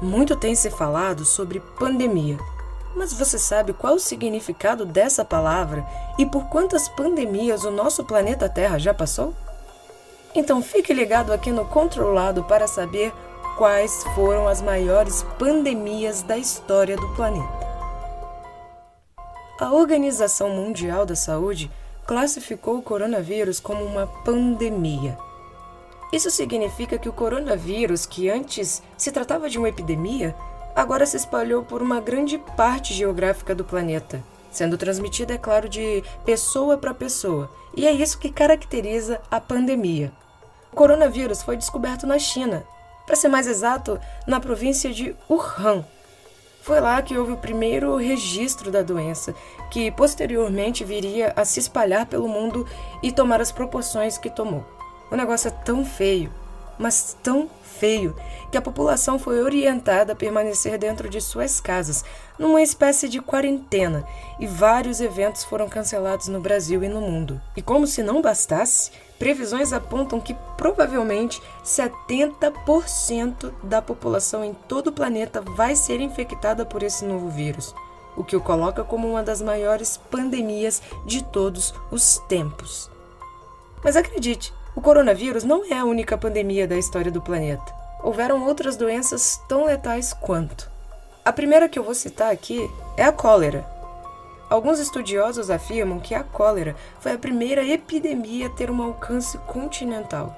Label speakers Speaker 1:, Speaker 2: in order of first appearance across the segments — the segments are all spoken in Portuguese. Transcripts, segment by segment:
Speaker 1: Muito tem se falado sobre pandemia, mas você sabe qual o significado dessa palavra e por quantas pandemias o nosso planeta Terra já passou? Então fique ligado aqui no Controlado para saber quais foram as maiores pandemias da história do planeta. A Organização Mundial da Saúde classificou o coronavírus como uma pandemia. Isso significa que o coronavírus, que antes se tratava de uma epidemia, agora se espalhou por uma grande parte geográfica do planeta, sendo transmitida, é claro, de pessoa para pessoa, e é isso que caracteriza a pandemia. O coronavírus foi descoberto na China, para ser mais exato, na província de Wuhan. Foi lá que houve o primeiro registro da doença, que posteriormente viria a se espalhar pelo mundo e tomar as proporções que tomou. O negócio é tão feio, mas tão feio, que a população foi orientada a permanecer dentro de suas casas, numa espécie de quarentena, e vários eventos foram cancelados no Brasil e no mundo. E como se não bastasse, previsões apontam que provavelmente 70% da população em todo o planeta vai ser infectada por esse novo vírus, o que o coloca como uma das maiores pandemias de todos os tempos. Mas acredite, o coronavírus não é a única pandemia da história do planeta. Houveram outras doenças tão letais quanto. A primeira que eu vou citar aqui é a cólera. Alguns estudiosos afirmam que a cólera foi a primeira epidemia a ter um alcance continental.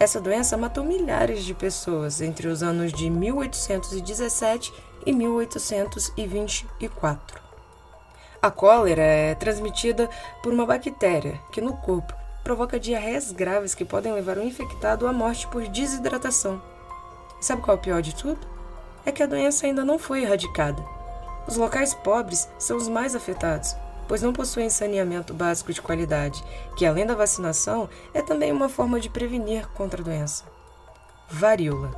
Speaker 1: Essa doença matou milhares de pessoas entre os anos de 1817 e 1824. A cólera é transmitida por uma bactéria que no corpo provoca diarreias graves que podem levar o infectado à morte por desidratação. E sabe qual é o pior de tudo? É que a doença ainda não foi erradicada. Os locais pobres são os mais afetados, pois não possuem saneamento básico de qualidade, que além da vacinação, é também uma forma de prevenir contra a doença. Varíola.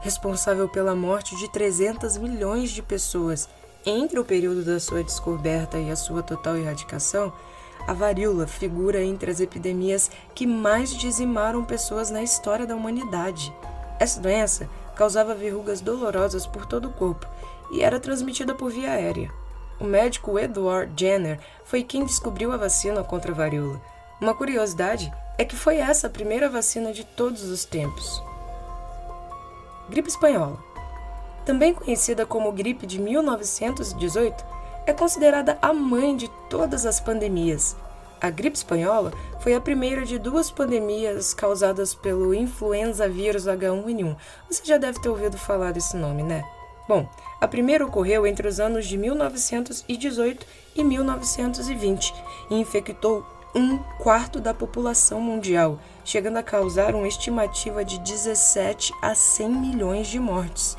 Speaker 1: Responsável pela morte de 300 milhões de pessoas entre o período da sua descoberta e a sua total erradicação, a varíola figura entre as epidemias que mais dizimaram pessoas na história da humanidade. Essa doença causava verrugas dolorosas por todo o corpo e era transmitida por via aérea. O médico Edward Jenner foi quem descobriu a vacina contra a varíola. Uma curiosidade é que foi essa a primeira vacina de todos os tempos. Gripe espanhola. Também conhecida como gripe de 1918, é considerada a mãe de todas as pandemias. A gripe espanhola foi a primeira de duas pandemias causadas pelo influenza vírus H1N1. Você já deve ter ouvido falar desse nome, né? Bom, a primeira ocorreu entre os anos de 1918 e 1920 e infectou 1/4 da população mundial, chegando a causar uma estimativa de 17 a 100 milhões de mortes.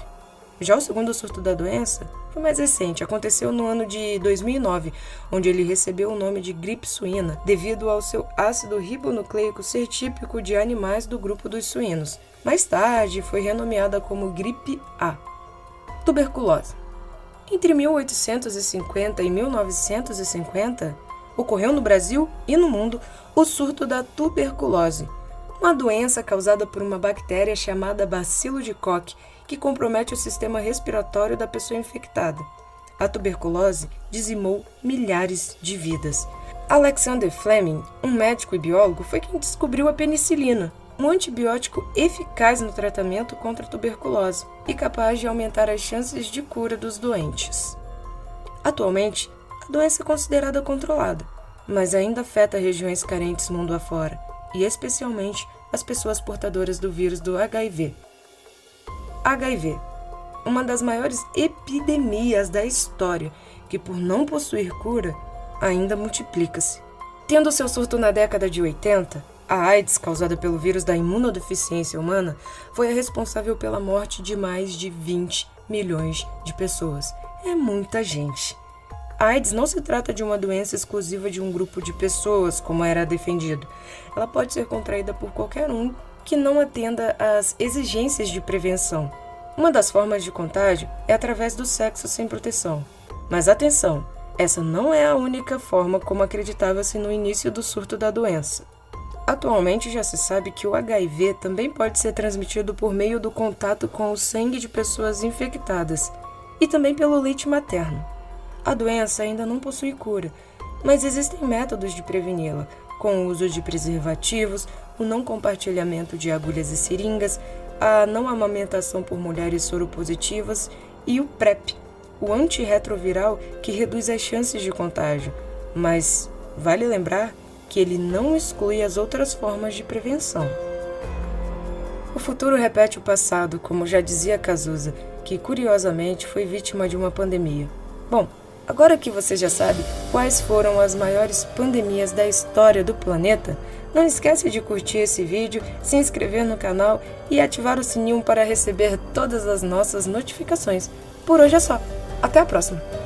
Speaker 1: Já o segundo surto da doença foi mais recente, aconteceu no ano de 2009, onde ele recebeu o nome de gripe suína, devido ao seu ácido ribonucleico ser típico de animais do grupo dos suínos. Mais tarde, foi renomeada como gripe A. Tuberculose. Entre 1850 e 1950, ocorreu no Brasil e no mundo o surto da tuberculose, uma doença causada por uma bactéria chamada bacilo de Koch, que compromete o sistema respiratório da pessoa infectada. A tuberculose dizimou milhares de vidas. Alexander Fleming, um médico e biólogo, foi quem descobriu a penicilina, um antibiótico eficaz no tratamento contra a tuberculose e capaz de aumentar as chances de cura dos doentes. Atualmente, a doença é considerada controlada, mas ainda afeta regiões carentes mundo afora, e especialmente as pessoas portadoras do vírus do HIV. HIV, uma das maiores epidemias da história, que por não possuir cura, ainda multiplica-se. Tendo seu surto na década de 80, a AIDS, causada pelo vírus da imunodeficiência humana, foi a responsável pela morte de mais de 20 milhões de pessoas. É muita gente. A AIDS não se trata de uma doença exclusiva de um grupo de pessoas, como era defendido. Ela pode ser contraída por qualquer um que não atenda às exigências de prevenção. Uma das formas de contágio é através do sexo sem proteção. Mas atenção, essa não é a única forma como acreditava-se no início do surto da doença. Atualmente já se sabe que o HIV também pode ser transmitido por meio do contato com o sangue de pessoas infectadas e também pelo leite materno. A doença ainda não possui cura, mas existem métodos de preveni-la, com o uso de preservativos, o não compartilhamento de agulhas e seringas, a não amamentação por mulheres soropositivas e o PrEP, o antirretroviral que reduz as chances de contágio, mas vale lembrar que ele não exclui as outras formas de prevenção. O futuro repete o passado, como já dizia Cazuza, que curiosamente foi vítima de uma pandemia. Bom, agora que você já sabe quais foram as maiores pandemias da história do planeta, não esquece de curtir esse vídeo, se inscrever no canal e ativar o sininho para receber todas as nossas notificações. Por hoje é só. Até a próxima!